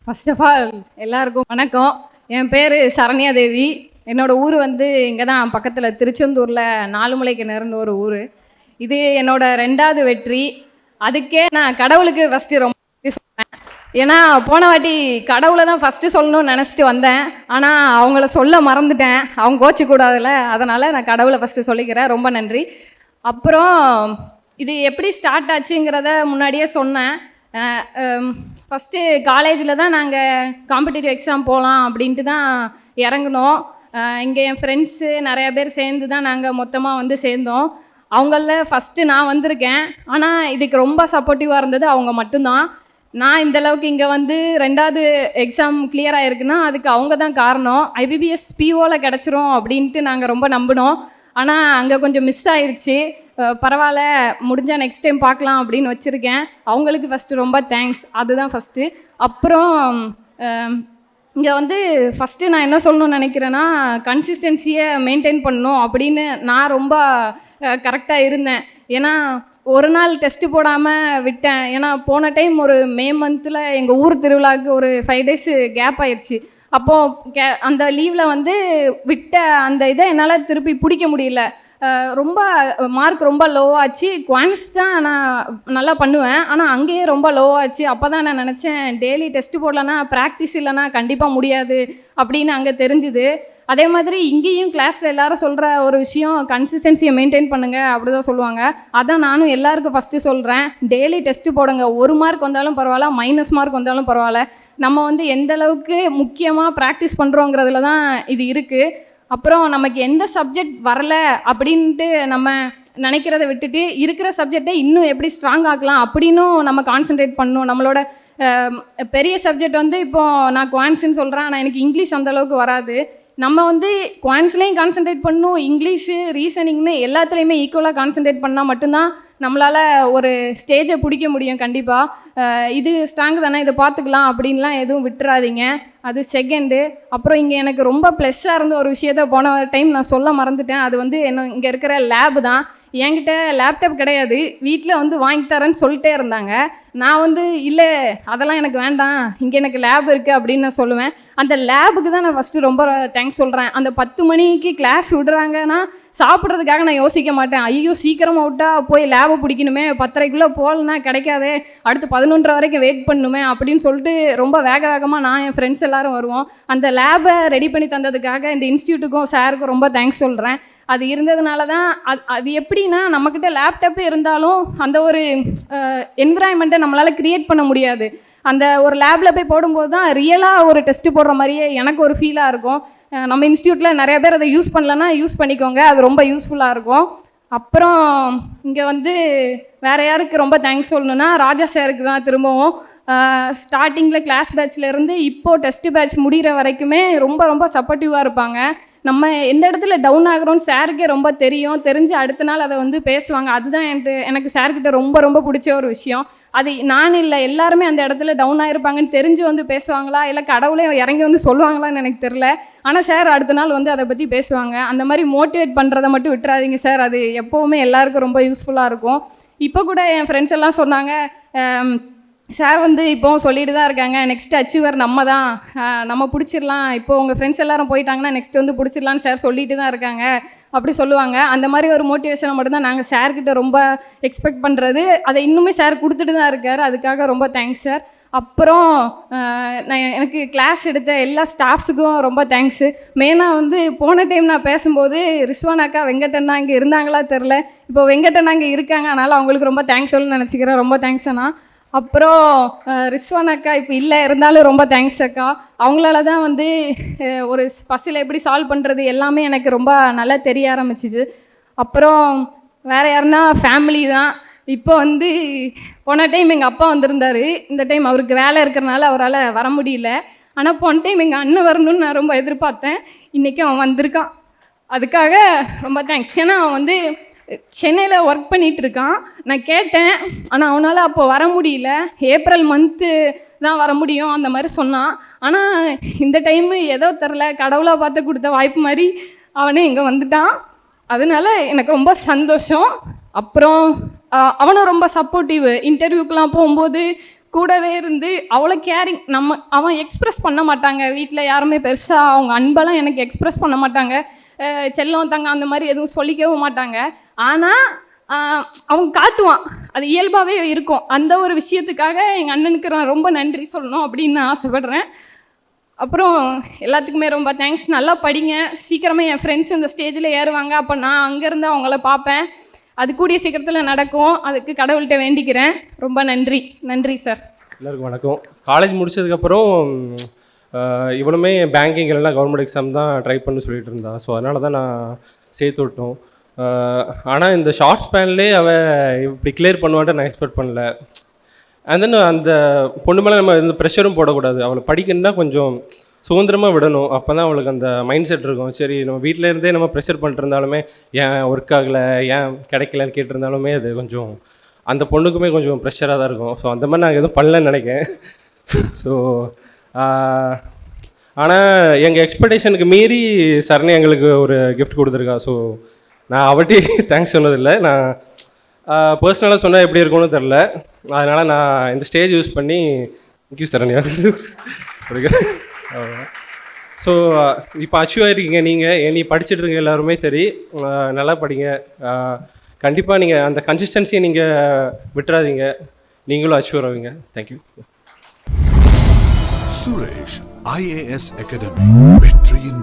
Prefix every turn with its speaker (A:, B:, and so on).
A: First of all எல்லாருக்கும் வணக்கம். என் பேர் சரண்யா தேவி. என்னோடய ஊர் வந்து இங்கே தான் பக்கத்தில் திருச்செந்தூரில் நாலுமலை கிணறுன்னு ஒரு ஊர். இது என்னோடய 2வது வெற்றி. அதுக்கே நான் கடவுளுக்கு ஃபஸ்ட்டு ரொம்ப சொன்னேன். ஏன்னா போன வாட்டி கடவுளை தான் ஃபஸ்ட்டு சொல்லணும்னு நினச்சிட்டு வந்தேன். ஆனால் அவங்கள சொல்ல மறந்துட்டேன். அவங்க கோச்சிக்கூடாதுல்ல, அதனால் நான் கடவுளை ஃபஸ்ட்டு சொல்லிக்கிறேன். ரொம்ப நன்றி. அப்புறம் இது எப்படி ஸ்டார்ட் ஆச்சுங்கிறத முன்னாடியே சொன்னேன். ஃபஸ்ட்டு காலேஜில் தான் நாங்கள் காம்படிட்டிவ் எக்ஸாம் போகலாம் அப்படின்ட்டு தான் இறங்கினோம். இங்கே என் ஃப்ரெண்ட்ஸு நிறையா பேர் சேர்ந்து தான் நாங்கள் மொத்தமாக வந்து சேர்ந்தோம். அவங்களில் ஃபஸ்ட்டு நான் வந்திருக்கேன். ஆனால் இதுக்கு ரொம்ப சப்போர்ட்டிவாக இருந்தது அவங்க மட்டும்தான். நான் இந்தளவுக்கு இங்கே வந்து 2வது எக்ஸாம் கிளியர் ஆகிருக்குன்னா அதுக்கு அவங்க தான் காரணம். ஐபிபிஎஸ் பிஓவில் கிடச்சிரும் அப்படின்ட்டு நாங்கள் ரொம்ப நம்பினோம். ஆனால் அங்கே கொஞ்சம் மிஸ் ஆயிடுச்சு. பரவாயில்ல, முடிஞ்சால் நெக்ஸ்ட் டைம் பார்க்கலாம் அப்படின்னு வச்சுருக்கேன். அவங்களுக்கு ஃபஸ்ட்டு ரொம்ப தேங்க்ஸ். அதுதான் ஃபஸ்ட்டு. அப்புறம் இங்கே வந்து ஃபஸ்ட்டு நான் என்ன சொல்லணும்னு நினைக்கிறேன்னா, கன்சிஸ்டன்சியை மெயின்டைன் பண்ணணும் அப்படின்னு நான் ரொம்ப கரெக்டாக இருந்தேன். ஏன்னா ஒரு நாள் டெஸ்ட்டு போடாமல் விட்டேன். ஏன்னா போன டைம் ஒரு மே மந்தில் எங்கள் ஊர் திருவிழாவுக்கு ஒரு 5 days கேப் ஆயிடுச்சு. அப்போது அந்த லீவில் வந்து விட்ட அந்த இதை என்னால் திருப்பி பிடிக்க முடியல. ரொம்ப மார்க் ரொம்ப லோவாச்சு. குவான்ஸ் தான் நான் நல்லா பண்ணுவேன், ஆனால் அங்கேயே ரொம்ப லோவாச்சு. அப்போ தான் நான் நினச்சேன், டெய்லி டெஸ்ட்டு போடலன்னா ப்ராக்டிஸ் இல்லைன்னா கண்டிப்பாக முடியாது அப்படின்னு அங்கே தெரிஞ்சுது. அதே மாதிரி இங்கேயும் கிளாஸில் எல்லோரும் சொல்கிற ஒரு விஷயம், கன்சிஸ்டன்சியை மெயின்டைன் பண்ணுங்கள் அப்படி தான் சொல்லுவாங்க. அதான் நானும் எல்லாருக்கும் ஃபஸ்ட்டு சொல்கிறேன், டெய்லி டெஸ்ட்டு போடுங்க. 1 மார்க் வந்தாலும் பரவாயில்ல, மைனஸ் மார்க் வந்தாலும் பரவாயில்ல. நம்ம வந்து எந்த அளவுக்கு முக்கியமாக ப்ராக்டிஸ் பண்ணுறோங்கிறதுல தான் இது இருக்குது. அப்புறம் நமக்கு எந்த சப்ஜெக்ட் வரல அப்படின்ட்டு நம்ம நினைக்கிறத விட்டுட்டு இருக்கிற சப்ஜெக்டை இன்னும் எப்படி ஸ்ட்ராங் ஆக்கலாம் அப்படின்னும் நம்ம கான்சன்ட்ரேட் பண்ணணும். நம்மளோட பெரிய சப்ஜெக்ட் வந்து இப்போது நான் குவான்ஸ்ன்னு சொல்கிறேன், ஆனால் எனக்கு இங்கிலீஷ் அந்தளவுக்கு வராது. நம்ம வந்து குவான்ஸ்லேயும் கான்சன்ட்ரேட் பண்ணணும், இங்கிலீஷு ரீசனிங்னு எல்லாத்துலேயுமே ஈக்குவலாக கான்சன்ட்ரேட் பண்ணால் மட்டும்தான் நம்மளால் ஒரு ஸ்டேஜை பிடிக்க முடியும். கண்டிப்பாக இது ஸ்ட்ராங்கு தானே, இதை பார்த்துக்கலாம் அப்படின்லாம் எதுவும் விட்டுறாதீங்க. அது செகண்டு. அப்புறம் இங்கே எனக்கு ரொம்ப ப்ளஸ்ஸாக இருந்த ஒரு விஷயத்த போன டைம் நான் சொல்ல மறந்துட்டேன். அது வந்து இங்கே இருக்கிற லேபு தான். என்கிட்ட லேப்டாப் கிடையாது, வீட்டில் வந்து வாங்கி தரேன்னு சொல்லிட்டே இருந்தாங்க. நான் வந்து இல்லை அதெல்லாம் எனக்கு வேண்டாம், இங்கே எனக்கு லேப் இருக்குது அப்படின்னு நான் சொல்லுவேன். அந்த லேபுக்கு தான் நான் ஃபஸ்ட்டு ரொம்ப தேங்க்ஸ் சொல்கிறேன். அந்த 10 மணிக்கு கிளாஸ் விடுறாங்கன்னா சாப்பிட்றதுக்காக நான் யோசிக்க மாட்டேன். ஐயோ சீக்கிரமாக விட்டால் போய் லேபை பிடிக்கணுமே, 10:30க்குள்ளே போகலன்னா கிடைக்காதே, அடுத்து 11:30 வரைக்கும் வெயிட் பண்ணணுமே அப்படின்னு சொல்லிட்டு ரொம்ப வேகமாக நான் என் ஃப்ரெண்ட்ஸ் எல்லோரும் வருவோம். அந்த லேபை ரெடி பண்ணி தந்ததுக்காக இந்த இன்ஸ்டியூட்டுக்கும் சாருக்கும் ரொம்ப தேங்க்ஸ் சொல்கிறேன். அது இருந்ததுனால தான் அது எப்படின்னா, நம்மக்கிட்ட லேப்டாப்பே இருந்தாலும் அந்த ஒரு என்விரான்மெண்ட்டை நம்மளால் க்ரியேட் பண்ண முடியாது. அந்த ஒரு லேபில் போய் போடும்போது தான் ரியலாக ஒரு டெஸ்ட்டு போடுற மாதிரியே எனக்கு ஒரு ஃபீலாக இருக்கும். நம்ம இன்ஸ்டியூட்டில் நிறைய பேர் அதை யூஸ் பண்ணலன்னா யூஸ் பண்ணிக்கோங்க, அது ரொம்ப யூஸ்ஃபுல்லாக இருக்கும். அப்புறம் இங்கே வந்து வேறு யாருக்கு ரொம்ப தேங்க்ஸ் சொல்லணுன்னா, ராஜா சாருக்கு தான். திரும்பவும் ஸ்டார்டிங்கில் கிளாஸ் பேட்ச்லேருந்து இப்போது டெஸ்ட்டு பேட்ச் முடிகிற வரைக்குமே ரொம்ப ரொம்ப சப்போர்ட்டிவாக இருப்பாங்க. நம்ம எந்த இடத்துல டவுன் ஆகிறோன்னு சாருக்கே ரொம்ப தெரிஞ்சு அடுத்த நாள் அதை வந்து பேசுவாங்க. அதுதான் எனக்கு சார்கிட்ட ரொம்ப ரொம்ப பிடிச்ச ஒரு விஷயம். அது நான் இல்லை, எல்லாருமே அந்த இடத்துல டவுன் ஆகிருப்பாங்கன்னு தெரிஞ்சு வந்து பேசுவாங்களா, இல்லை கடவுளே இறங்கி வந்து சொல்லுவாங்களான்னு எனக்கு தெரில. ஆனால் சார் அடுத்த நாள் வந்து அதை பற்றி பேசுவாங்க. அந்த மாதிரி மோட்டிவேட் பண்ணுறதை மட்டும் விட்டுறாதீங்க சார், அது எப்போவுமே எல்லாருக்கும் ரொம்ப யூஸ்ஃபுல்லாக இருக்கும். இப்போ கூட என் ஃப்ரெண்ட்ஸ் எல்லாம் சொன்னாங்க, சார் வந்து இப்போவும் சொல்லிட்டு தான் இருக்காங்க, நெக்ஸ்ட் அச்சீவர் நம்ம தான், நம்ம பிடிச்சிடலாம், இப்போது உங்கள் ஃப்ரெண்ட்ஸ் எல்லோரும் போயிட்டாங்கன்னா நெக்ஸ்ட் வந்து பிடிச்சிடலான்னு சார் சொல்லிட்டு தான் இருக்காங்க அப்படி சொல்லுவாங்க. அந்த மாதிரி ஒரு மோட்டிவேஷனை மட்டும்தான் நாங்கள் சார்கிட்ட ரொம்ப எக்ஸ்பெக்ட் பண்ணுறது. அதை இன்னுமே சார் கொடுத்துட்டு தான் இருக்கார். அதுக்காக ரொம்ப தேங்க்ஸ் சார். அப்புறம் எனக்கு கிளாஸ் எடுத்த எல்லா ஸ்டாஃப்ஸுக்கும் ரொம்ப தேங்க்ஸு. மெயினாக வந்து போன டைம் நான் பேசும்போது ரிஸ்வானாக்கா வெங்கடண்ணா இங்கே இருந்தாங்களா தெரில, இப்போ வெங்கடண்ணா இங்கே இருக்காங்க, அதனால் அவங்களுக்கு ரொம்ப தேங்க்ஸ் சொல்லணும்னு நினச்சிக்கிறேன். ரொம்ப தேங்க்ஸ் அண்ணா. அப்புறம் ரிஸ்வான் அக்கா இப்போ இல்லை, இருந்தாலும் ரொம்ப தேங்க்ஸ் அக்கா. அவங்களால தான் வந்து ஒரு பசில் எப்படி சால்வ் பண்ணுறது எல்லாமே எனக்கு ரொம்ப நல்லா தெரிய ஆரம்பிச்சிச்சு. அப்புறம் வேறு யாருன்னா ஃபேமிலி தான். இப்போ வந்து போன டைம் எங்கள் அப்பா வந்திருந்தார். இந்த டைம் அவருக்கு வேலை இருக்கிறனால அவரால் வர முடியல. ஆனால் போன டைம் எங்கள் அண்ணன் வரணும்னு நான் ரொம்ப எதிர்பார்த்தேன். இன்றைக்கி அவன் வந்திருக்கான், அதுக்காக ரொம்ப தேங்க்ஸ். ஏன்னா அவன் வந்து சென்னையில் ஒர்க் பண்ணிகிட்ருக்கான். நான் கேட்டேன், ஆனால் அவனால் அப்போ வர முடியல. ஏப்ரல் மந்த்து தான் வர முடியும் அந்த மாதிரி சொன்னான். ஆனால் இந்த டைமு ஏதோ தெரில, கடவுளாக பார்த்து கொடுத்த வாய்ப்பு மாதிரி அவனே இங்கே வந்துட்டான். அதனால எனக்கு ரொம்ப சந்தோஷம். அப்புறம் அவனும் ரொம்ப சப்போர்ட்டிவ். இன்டர்வியூக்கெலாம் போகும்போது கூடவே இருந்து அவ்வளோ கேரிங். அவன் எக்ஸ்ப்ரெஸ் பண்ண மாட்டாங்க, வீட்டில் யாருமே பெருசாக அவங்க அன்பெல்லாம் எனக்கு எக்ஸ்ப்ரெஸ் பண்ண மாட்டாங்க, செல்லம் தங்க அந்த மாதிரி எதுவும் சொல்லிக்கவும் மாட்டாங்க. ஆனால் அவன் காட்டுவான், அது இயல்பாகவே இருக்கும். அந்த ஒரு விஷயத்துக்காக எங்கள் அண்ணனுக்கு நான் ரொம்ப நன்றி சொல்லணும் அப்படின்னு நான் ஆசைப்பட்றேன். அப்புறம் எல்லாத்துக்குமே ரொம்ப தேங்க்ஸ். நல்லா படிங்க, சீக்கிரமாக என் ஃப்ரெண்ட்ஸ் இந்த ஸ்டேஜில் ஏறுவாங்க, அப்போ நான் அங்கேருந்து அவங்கள பார்ப்பேன். அது கூடிய சீக்கிரத்தில் நடக்கும், அதுக்கு கடவுள்கிட்ட வேண்டிக்கிறேன். ரொம்ப நன்றி. நன்றி சார்.
B: எல்லாருக்கும் வணக்கம். காலேஜ் முடிச்சதுக்கப்புறம் இவனுமே பேங்கிங் இல்லைனா கவர்மெண்ட் எக்ஸாம் தான் ட்ரை பண்ணி சொல்லிட்டு இருந்தான். ஸோ அதனால தான் நான் சேர்த்து விட்டோம். ஆனால் இந்த ஷார்ட் ஸ்பேன்லேயே அவள் இப்படி கிளியர் பண்ணுவான்ட்டு நான் எக்ஸ்பெக்ட் பண்ணல. அண்ட் தென் அந்த பொண்ணு மேலே நம்ம இந்த ப்ரெஷரும் போடக்கூடாது. அவளை படிக்கணுன்னா கொஞ்சம் சுதந்திரமாக விடணும். அப்போ தான் அவளுக்கு அந்த மைண்ட் செட் இருக்கும். சரி, நம்ம வீட்டில் இருந்தே நம்ம ப்ரெஷர் பண்ணிட்டு இருந்தாலுமே, ஏன் ஒர்க் ஆகலை, ஏன் கிடைக்கலன்னு கேட்டிருந்தாலுமே அது கொஞ்சம் அந்த பொண்ணுக்குமே கொஞ்சம் ப்ரெஷராக தான் இருக்கும். ஸோ அந்த மாதிரி நாங்கள் எதுவும் பண்ணலன்னு நினைக்கிறேன். ஸோ ஆனால் எங்கள் எக்ஸ்பெக்டேஷனுக்கு மீறி சரணி எங்களுக்கு ஒரு கிஃப்ட் கொடுத்துருக்கா. ஸோ நான் அவட்டி தேங்க்ஸ் சொன்னதில்லை. நான் பர்சனலாக சொன்னால் எப்படி இருக்கும்னு தெரில. அதனால் நான் இந்த ஸ்டேஜ் யூஸ் பண்ணி தேங்க்யூ சரண்யா. ஸோ இப்போ அச்சீவ் ஆகிருக்கீங்க. நீங்கள் படிச்சுட்டு இருக்கீங்க எல்லாருமே சரி, நல்லா படிங்க. கண்டிப்பாக நீங்கள் அந்த கன்சிஸ்டன்சியை நீங்கள் விட்டுறாதீங்க, நீங்களும் அச்சீவ் ஆவீங்க. தேங்க்யூ.
C: சுரேஷ் IAS அகாடமி, வெற்றியின்